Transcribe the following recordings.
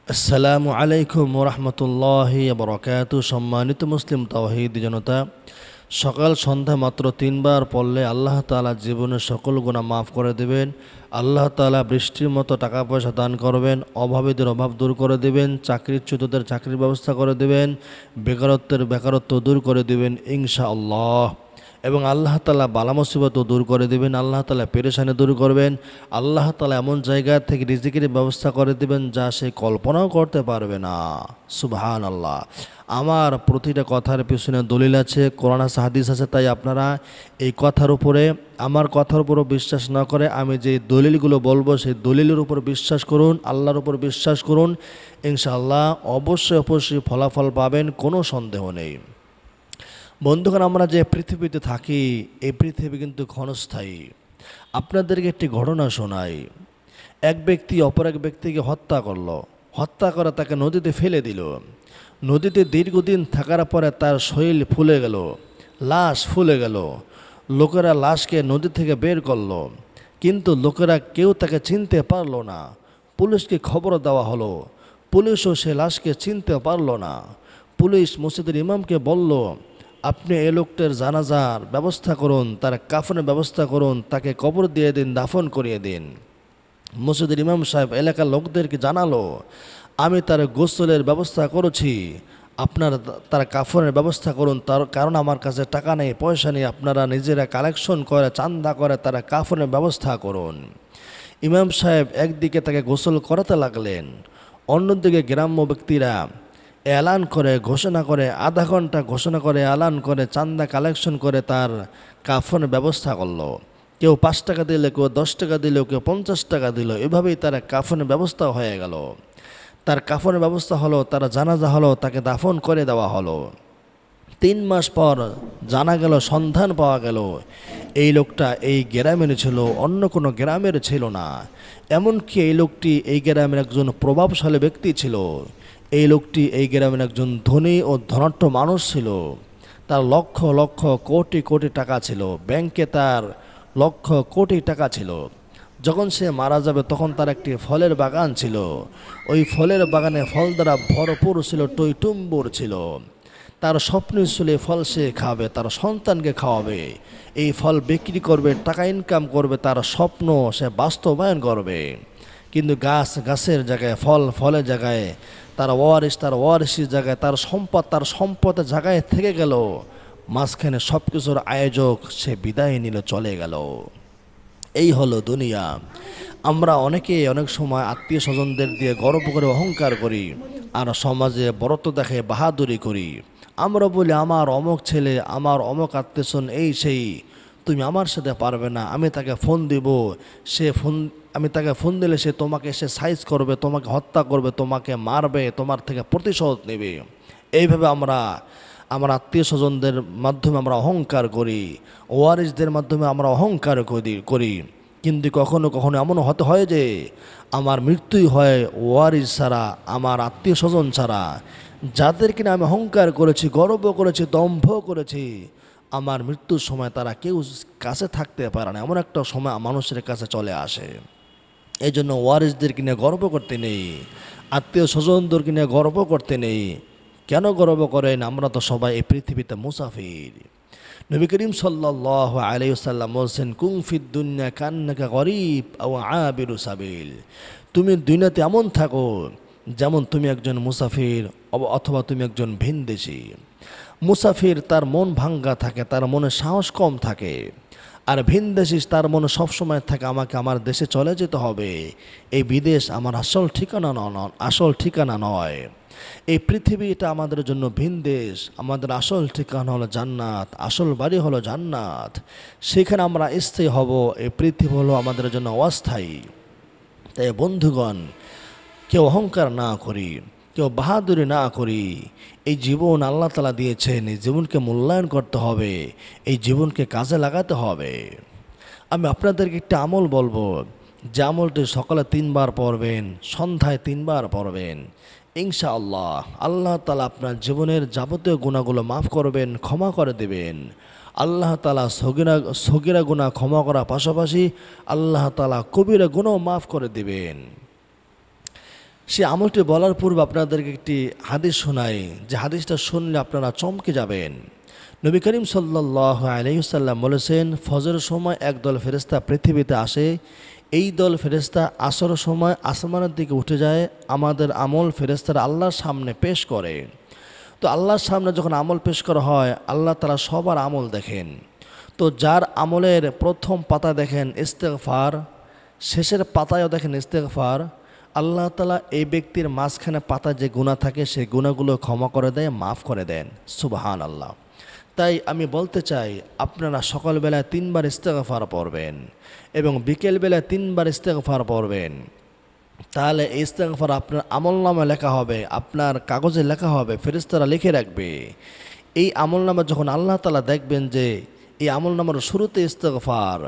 আসসালামু আলাইকুম ওরহমতুল্লাহি বরকাতু। সম্মানিত মুসলিম তাওহীদ জনতা, সকাল সন্ধ্যা মাত্র 3বার পড়লে আল্লাহ তাআলা জীবনের সকল গুনাহ মাফ করে দেবেন। আল্লাহ তাআলা বৃষ্টির মতো টাকা পয়সা দান করবেন, অভাবীদের অভাব দূর করে দেবেন, চাকরিচ্যুতদের চাকরির ব্যবস্থা করে দেবেন, বেকারত্বের বেকারত্ব দূর করে দেবেন ইনশাআল্লাহ। এবং আল্লাহ তাআলা বালা মুসিবতও দূর করে দেবেন, আল্লাহ তাআলা পেরেশানি দূর করবেন। আল্লাহ তাআলা এমন জায়গা থেকে রিজিকের ব্যবস্থা করে দেবেন যা সে কল্পনাও করতে পারবে না। সুবহানাল্লাহ। আমার প্রতিটা কথার পিছনে দলিল আছে, কোরআন আছে, হাদিস আছে। তাই আপনারা এই কথার উপরে, আমার কথার উপরও বিশ্বাস না করে আমি যে দলিলগুলো বলবো সেই দলিলের উপর বিশ্বাস করুন, আল্লাহর উপর বিশ্বাস করুন। ইনশাআল্লাহ অবশ্যই অবশ্যই ফলাফল পাবেন, কোনো সন্দেহ নেই। বন্ধুগণ, আমরা যে পৃথিবীতে থাকি এই পৃথিবী কিন্তু ক্ষণস্থায়ী। আপনাদেরকে একটি ঘটনা শোনাই। এক ব্যক্তি অপর এক ব্যক্তিকে হত্যা করলো, হত্যা করে তাকে নদীতে ফেলে দিল। নদীতে দীর্ঘদিন থাকার পরে তার শরীর ফুলে গেল, লাশ ফুলে গেল। লোকেরা লাশকে নদী থেকে বের করলো, কিন্তু লোকেরা কেউ তাকে চিনতে পারলো না। পুলিশকে খবর দেওয়া হলো, পুলিশও সে লাশকে চিনতে পারলো না। পুলিশ মসজিদের ইমামকে বলল, আপনি এ লোকটার জানাজার ব্যবস্থা করুন, তার কাফনের ব্যবস্থা করুন, তাকে কবর দিয়ে দিন, দাফন করিয়ে দিন। মসজিদের ইমাম সাহেব এলাকার লোকদেরকে জানালো, আমি তার গোসলের ব্যবস্থা করেছি, আপনারা তার কাফনের ব্যবস্থা করুন। তার কারণ আমার কাছে টাকা নেই, পয়সা নেই, আপনারা নিজেরা কালেকশন করে চান্দা করে তারা কাফনের ব্যবস্থা করুন। ইমাম সাহেব একদিকে তাকে গোসল করাতে লাগলেন, অন্যদিকে গ্রাম্য ব্যক্তিরা এলান করে ঘোষণা করে, আধা ঘন্টা ঘোষণা করে এলান করে চান্দা কালেকশন করে তার কাফনের ব্যবস্থা করলো। কেউ 5 টাকা দিল, কেউ 10 টাকা দিল, কেউ 50 টাকা দিল। এভাবেই তার কাফনের ব্যবস্থা হয়ে গেল। তার কাফনের ব্যবস্থা হলো, তার জানাজা হলো, তাকে দাফন করে দেওয়া হলো। 3 মাস পর জানা গেল, সন্ধান পাওয়া গেল এই লোকটা এই গ্রামের ছিল, অন্য কোনো গ্রামের ছিল না। এমনকি এই লোকটি এই গ্রামের একজন প্রভাবশালী ব্যক্তি ছিল। এই লোকটি এই গ্রামের একজন ধনী ও ধনাঢ্য মানুষ ছিল। তার লক্ষ লক্ষ কোটি কোটি টাকা ছিল, ব্যাংকে তার লক্ষ কোটি টাকা ছিল। যখন সে মারা যাবে তখন তার একটি ফলের বাগান ছিল। ওই ফলের বাগানে ফল দ্বারা ভরপুর ছিল, টইটুম্বুর ছিল। তার স্বপ্ন ছিল ফল সে খাবে, তার সন্তানকে খাওয়াবে, এই ফল বিক্রি করবে, টাকা ইনকাম করবে, তার স্বপ্ন সে বাস্তবায়ন করবে। কিন্তু গাছের জায়গায়, ফলের জায়গায়, তার ওয়ারিসের জায়গায়, তার সম্পদের জায়গায় থেকে গেল। মাঝখানে সব কিছুর আয়োজক সে বিদায় নিল, চলে গেল। এই হলো দুনিয়া। আমরা অনেক সময় আত্মীয় স্বজনদের দিয়ে গর্ব করে অহংকার করি, আর সমাজে বড়ত্ব দেখে বাহাদুরি করি। আমরা বলি, আমার অমক ছেলে, আমার অমক আত্মীয়স্বজন এই সেই, তুমি আমার সাথে পারবে না। আমি তাকে ফোন দিব, আমি তাকে ফোন দিলে সে তোমাকে এসে সাইজ করবে, তোমাকে হত্যা করবে, তোমাকে মারবে, তোমার থেকে প্রতিশোধ নেবে। এইভাবে আমরা আমার আত্মীয় স্বজনদের মাধ্যমে আমরা অহংকার করি, ওয়ারিসদের মাধ্যমে আমরা অহংকার করি। কিন্তু কখনো কখনো এমন হতে হয় যে আমার মৃত্যুই হয় ওয়ারিস ছাড়া, আমার আত্মীয় স্বজন ছাড়া। যাদের কিনা আমি অহংকার করেছি, গর্ব করেছি, দম্ভ করেছি, আমার মৃত্যুর সময় তারা কেউ কাছে থাকতে পারে না, এমন একটা সময় মানুষের কাছে চলে আসে। এই জন্য ওয়ারিসদেরকে নিয়ে গর্ব করতে নেই, আত্মীয় স্বজনদেরকে নিয়ে গর্ব করতে নেই। কেন গর্ব করেন? আমরা তো সবাই এই পৃথিবীতে মুসাফির। নবী করিম সাল্লাল্লাহু আলাইহি ওয়াসাল্লাম বলছেন, কুন ফিদ দুনিয়া কান্নাকা গরীব আও আবিরু সাবিল। তুমি দুনিয়াতে এমন থাকো যেমন তুমি একজন মুসাফির অথবা তুমি একজন ভিনদেশী। মুসাফির তার মন ভাঙ্গা থাকে, তার মনে সাহস কম থাকে। আর ভিনদেশী তার মনে সবসময় থাকে, আমাকে আমার দেশে চলে যেতে হবে, এই বিদেশ আমার আসল ঠিকানা নয়। এই পৃথিবীটা আমাদের জন্য ভিনদেশ, আমাদের আসল ঠিকানা হলো জান্নাত, আসল বাড়ি হলো জান্নাত। সেখানে আমরা স্থায়ী হব, এই পৃথিবী হলো আমাদের জন্য অস্থায়ী। তাই বন্ধুগণ, কেউ অহংকার না করি, কেউ বাহাদুরি না করি। এই জীবন আল্লাহ তাআলা দিয়েছেন, এই জীবনকে মূল্যায়ন করতে হবে, এই জীবনকে কাজে লাগাতে হবে। আমি আপনাদেরকে একটা আমল বলবো, যে আমলটি সকালে 3বার পড়বেন, সন্ধ্যায় 3বার পড়বেন। ইনশাআল্লাহ আল্লাহ তাআলা আপনার জীবনের যাবতীয় গুনাহগুলো মাফ করবেন, ক্ষমা করে দেবেন। আল্লাহ তাআলা সগীরা গুনাহ ক্ষমা করার পাশাপাশি আল্লাহ তাআলা কবিরা গুনাহ মাফ করে দেবেন। সে আমলটি বলার পূর্বে আপনাদেরকে একটি হাদিস শোনাই, যে হাদিসটা শুনলে আপনারা চমকে যাবেন। নবী করিম সাল্লাল্লাহু আলাইহি ওয়াসাল্লাম বলেছেন, ফজরের সময় একদল ফেরেশতা পৃথিবীতে আসে। এই দল ফেরেশতা আসরের সময় আসমানের দিকে উঠে যায়, আমাদের আমল ফেরেশতারা আল্লাহর সামনে পেশ করে। তো আল্লাহর সামনে যখন আমল পেশ করা হয়, আল্লাহ তাআলা সবার আমল দেখেন। তো যার আমলের প্রথম পাতা দেখেন ইস্তেগফার, শেষের পাতায়ও দেখেন ইস্তেগফার, আল্লাহ তাআলা এই ব্যক্তির মাঝখানে পাতা যে গুনাহ থাকে সেই গুনাহগুলো ক্ষমা করে দেয়, মাফ করে দেন। সুবহানাল্লাহ। তাই আমি বলতে চাই, আপনারা সকালবেলায় 3 বার ইস্তেগফার পড়বেন এবং বিকেলবেলায় 3 বার ইস্তেগফার পড়বেন। তাহলে এই ইস্তেগফার আপনার আমলনামায় লেখা হবে, আপনার কাগজে লেখা হবে, ফেরেশতারা লিখে রাখবে। এই আমলনামা যখন আল্লাহ তাআলা দেখবেন যে এই আমলনামার শুরুতে ইস্তেগফার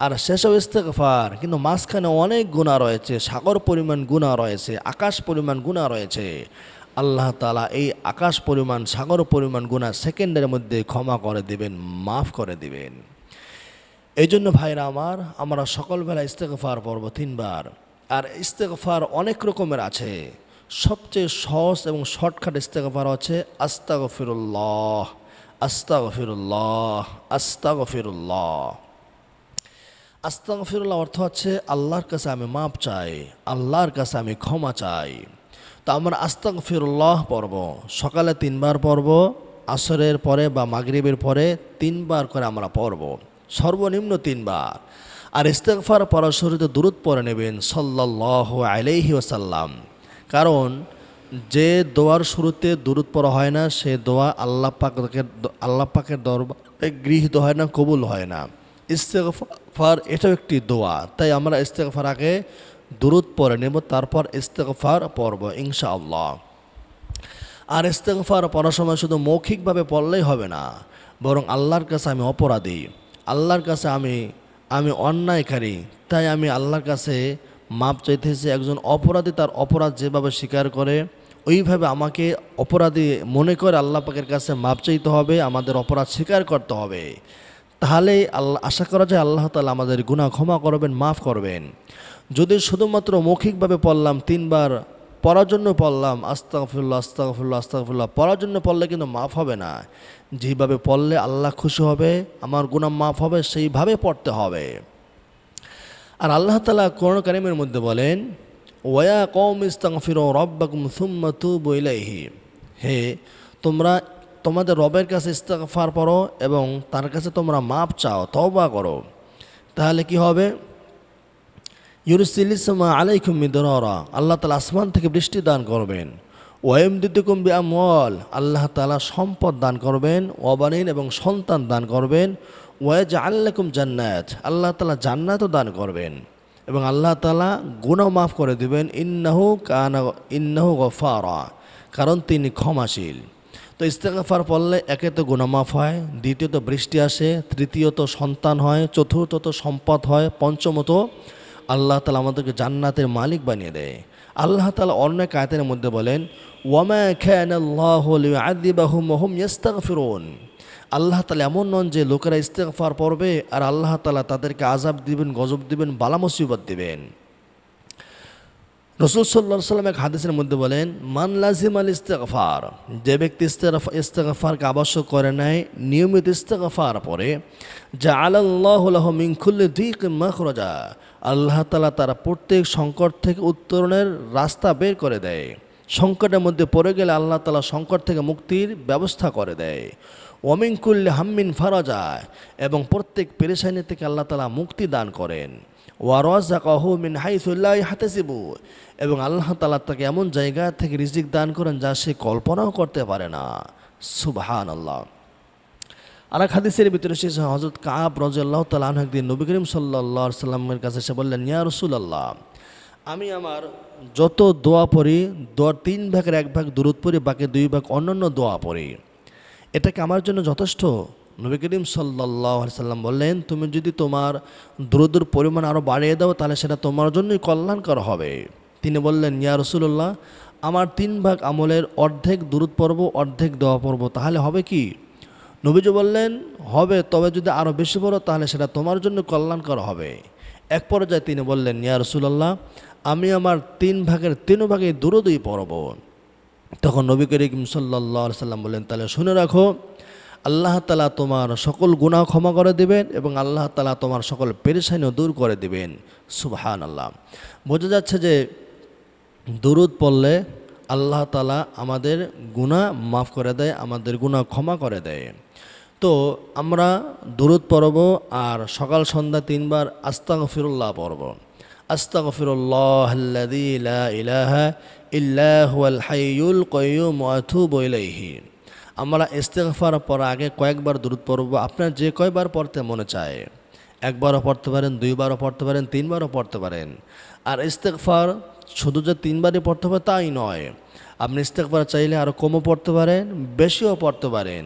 আর শেষেও ইস্তেগফার, কিন্তু মাঝখানে অনেক গুনাহ রয়েছে, সাগর পরিমাণ গুনাহ রয়েছে, আকাশ পরিমাণ গুনাহ রয়েছে, আল্লাহ তাআলা এই আকাশ পরিমাণ সাগর পরিমাণ গুনাহ সেকেন্ডের মধ্যে ক্ষমা করে দিবেন, মাফ করে দিবেন। এই জন্য ভাইরা আমার, আমরা সকালবেলা ইস্তেগফার পড়ব 3 বার। আর ইস্তেগফার অনেক রকমের আছে, সবচেয়ে সহজ এবং শর্টকাট ইস্তেগফার হচ্ছে আস্তাগফিরুল্লাহ, আস্তাগফিরুল্লাহ, আস্তাগফিরুল্লাহ। আস্তাগফিরুল্লাহ অর্থ হচ্ছে আল্লাহর কাছে আমি মাপ চাই, আল্লাহর কাছে আমি ক্ষমা চাই। তো আমরা আস্তাগফিরুল্লাহ পড়ব, সকালে 3 বার পড়ব, আসরের পরে বা মাগরিবের পরে 3 বার করে আমরা পড়ব, সর্বনিম্ন 3 বার। আর ইস্তেগফার পড়ার শুরুতে দুরূদ পড়ে নেবেন সাল্লাল্লাহু আলাইহি ওয়াসাল্লাম। কারণ যে দোয়ার শুরুতে দুরূদ পড়া হয় না, সে দোয়া আল্লাহ পাকের দরবারে গৃহীত হয় না, কবুল হয় না। ইস্তেগফার এটাও একটি দোয়া, তাই আমরা ইস্তেগফার আগে দুরূদ পড়ে নেব, তারপর ইস্তেগফার পড়ব ইনশাআল্লাহ। আর ইস্তেগফার পড়ার সময় শুধু মৌখিকভাবে পড়লেই হবে না, বরং আল্লাহর কাছে আমি অপরাধী, আল্লাহর কাছে আমি অন্যায়কারী, তাই আমি আল্লাহর কাছে মাপ চাইতেছি। একজন অপরাধী তার অপরাধ যেভাবে স্বীকার করে, ওইভাবে আমাকে অপরাধী মনে করে আল্লাহ পাকের কাছে মাপ চাইতে হবে, আমাদের অপরাধ স্বীকার করতে হবে। তাহলেই আশা করা যায় আল্লাহ তাআলা আমাদের গুনাহ ক্ষমা করবেন, মাফ করবেন। যদি শুধুমাত্র মৌখিকভাবে পড়লাম, 3 বার পড়ার জন্য পড়লাম আস্তাগফিরুল্লাহ, আস্তাগফিরুল্লাহ, আস্তাগফিরুল্লাহ, পড়ার জন্য পড়লে কিন্তু মাফ হবে না। যেভাবে পড়লে আল্লাহ খুশি হবে, আমার গুনাহ মাফ হবে, সেইভাবে পড়তে হবে। আর আল্লাহ তাআলা কোরআন কারীমের মধ্যে বলেন, ওয়া কওমি ইস্তাগফিরু রাব্বাকুম সুম্মা তুবু ইলাইহি, হে তোমরা তোমাদের রবের কাছে ইস্তেগফার পড়ো এবং তার কাছে তোমরা মাপ চাও, তওবা করো। তাহলে কি হবে? ইউরসিলিস সামা আলাইকুম মিদরারা, আল্লাহ তাআলা আসমান থেকে বৃষ্টি দান করবেন। ওয়াইমদিদুকুম বিআমওয়াল, আল্লাহ তাআলা সম্পদ দান করবেন, ওয়াবানিন এবং সন্তান দান করবেন। ওয়াজআল লাকুম জান্নাত, আল্লাহ তাআলা জান্নাতও দান করবেন এবং আল্লাহ তাআলা গুনাহ মাফ করে দিবেন। ইন্নাহু গফারা, কারণ তিনি ক্ষমাশীল। তো ইস্তেগফার পড়লে একে তো গুনাহ মাফ হয়, দ্বিতীয়ত বৃষ্টি আসে, তৃতীয়ত সন্তান হয়, চতুর্থত সম্পদ হয়, পঞ্চমত আল্লাহ তাআলা আমাদেরকে জান্নাতের মালিক বানিয়ে দেয়। আল্লাহ তাআলা অন্য এক আয়াতের মধ্যে বলেন, ওয়ামা কানাল্লাহু লিউআযিবাহুম ওয়া হুম ইস্তাগফিরুন, আল্লাহ তাআলা এমন নন যে লোকেরা ইস্তেগফার পড়বে আর আল্লাহ তাআলা তাদেরকে আযাব দিবেন, গজব দিবেন, বালা মুসিবত দিবেন। রাসূল সাল্লাল্লাহু আলাইহি ওয়াসাল্লাম এক হাদিসের মধ্যে বলেন, মান লাজিমাল ইস্তেগফার, যে ব্যক্তি ইস্তেগফারকে আবশ্যক করে নেয়, নিয়মিত ইস্তেগফার পড়ে, জাআলাল্লাহু লাহু মিন কুল্লি দীকিন মাখরাজা, আল্লাহ তাআলা তার প্রত্যেক সংকট থেকে উত্তরণের রাস্তা বের করে দেয়। সংকটের মধ্যে পড়ে গেলে আল্লাহ তাআলা সংকট থেকে মুক্তির ব্যবস্থা করে দেয়। ওয়া মিন কুল্লি হাম্মিন ফারাজা, এবং প্রত্যেক পেরেশানি থেকে আল্লাহ তাআলা মুক্তি দান করেন। ওয়ারাযাকাহু মিন হাইসু লা ইয়াহতাসিবু, এবং আল্লাহ তাআলা তাকে এমন জায়গা থেকে রিজিক দান করেন যা সে কল্পনাও করতে পারে না। সুবহানাল্লাহ। আর এক হাদিসের ভিতরে এসেছে, হযরত কাব রাদিয়াল্লাহু তাআলা আনহু একদিন নবী করিম সাল্লাল্লাহু আলাইহি সাল্লামের কাছে এসে বললেন, ইয়া রাসূলুল্লাহ, আমি আমার যত দোয়া পড়ি, দোয়ার 3 ভাগের 1 ভাগ দুরূদ পড়ি, বাকি 2 ভাগ অন্যান্য দোয়া পড়ি, এটা কি আমার জন্য যথেষ্ট? নবী করিম সাল্লাল্লাহু আলাইহি সাল্লাম বললেন, তুমি যদি তোমার দুরূদের পরিমাণ আরও বাড়িয়ে দাও তাহলে সেটা তোমার জন্যই কল্যাণকর হবে। তিনি বললেন, ইয়া রাসূলুল্লাহ, আমার 3 ভাগ আমলের অর্ধেক দুরূদ পড়ব, অর্ধেক দোয়া পড়ব, তাহলে হবে কি? নবীজি বললেন, হবে, তবে যদি আরও বেশি পড়ো তাহলে সেটা তোমার জন্য কল্যাণকর হবে। এক পর্যায়ে তিনি বললেন, ইয়া রাসূলুল্লাহ, আমি আমার 3/3 দুরূদই পড়ব। তখন নবী করিম সাল্লাল্লাহু আলাইহি সাল্লাম বললেন, তাহলে শুনে রাখো, আল্লাহ তাআলা তোমার সকল গুনাহ ক্ষমা করে দিবেন এবং আল্লাহ তাআলা তোমার সকল পেরেশানিও দূর করে দিবেন। সুবহানাল্লাহ। বোঝা যাচ্ছে যে দুরূদ পড়লে আল্লাহ তাআলা আমাদের গুনাহ মাফ করে দেয়, আমাদের গুনাহ ক্ষমা করে দেয়। তো আমরা দুরূদ পড়ব আর সকাল সন্ধ্যা 3 বার আস্তাগফিরুল্লাহ পড়ব। আস্তাগফিরুল্লাহাল্লাযী লা ইলাহা ইল্লা হুয়াল হাইয়ুল কাইয়্যুম ওয়া আতুবু ইলাইহি। আমরা ইস্তেগফার পড়ার আগে কয়েকবার দুরূদ পড়ব, আপনার যে কয়বার পড়তে মনে চায়। একবারও পড়তে পারেন, 2 বারও পড়তে পারেন, 3 বারও পড়তে পারেন। আর ইস্তেগফার শুধু যে 3 বারই পড়তে হবে তাই নয়, আপনি ইস্তেগফার চাইলে আরও কমও পড়তে পারেন, বেশিও পড়তে পারেন।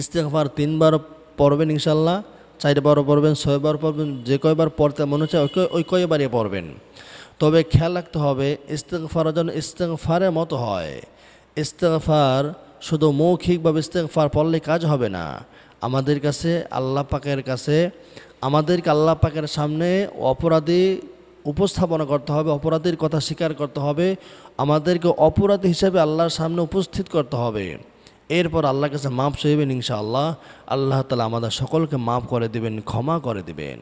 ইস্তেগফার 3 বার পড়বেন ইনশাল্লাহ, 4 বারও পড়বেন, 6 বার পড়বেন, যে কয়বার পড়তে মনে চায় ওই কয়বারই পড়বেন। তবে খেয়াল রাখতে হবে ইস্তেগফার যেন ইস্তেগফারের মতো হয়। ইস্তেগফার শুধু মৌখিকভাবে ইস্তেগফার পড়লে কাজ হবে না। আমাদের কাছে আল্লাহ পাকের কাছে আমাদেরকে আল্লাহ পাকের সামনে অপরাধী উপস্থাপনা করতে হবে, অপরাধীর কথা স্বীকার করতে হবে, আমাদেরকে অপরাধী হিসাবে আল্লাহর সামনে উপস্থিত করতে হবে। এরপর আল্লাহর কাছে মাপ চাইবেন, ইনশাআল্লাহ আল্লাহ তাআলা আমাদের সকলকে মাফ করে দিবেন, ক্ষমা করে দিবেন।